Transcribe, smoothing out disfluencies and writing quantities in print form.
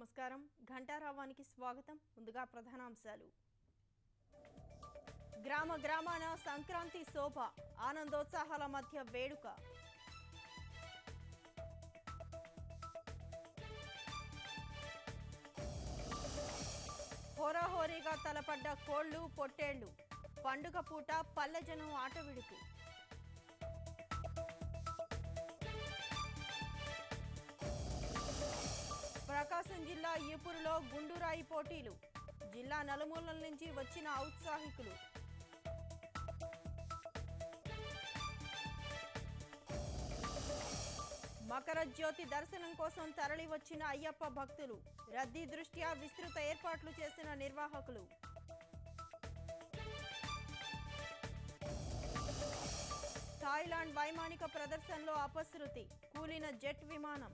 నమస్కారం ఘంటారావానికి స్వాగతం ముందుగా ప్రధానాంశాలు గ్రామాన సంక్రాంతి శోభ ఆనందోత్సాహాల మధ్య వేడుక హోరాహోరీగా తలపడ్డ కోళ్లు పొట్టేళ్లు పండుగ పూట పల్లెజనం ఆటవిడుపు ప్రకాశం జిల్లా ఈపురులో గుండురాయి పోటీలు జిల్లా నలుమూలల నుంచి వచ్చిన ఔత్సాహికులు మకర జ్యోతి దర్శనం కోసం తరలి వచ్చిన అయ్యప్ప భక్తులు రద్దీ దృష్ట్యా విస్తృత ఏర్పాట్లు చేసిన నిర్వాహకులు థాయిలాండ్ వైమానిక ప్రదర్శనలో అపశృతి కూలిన జెట్ విమానం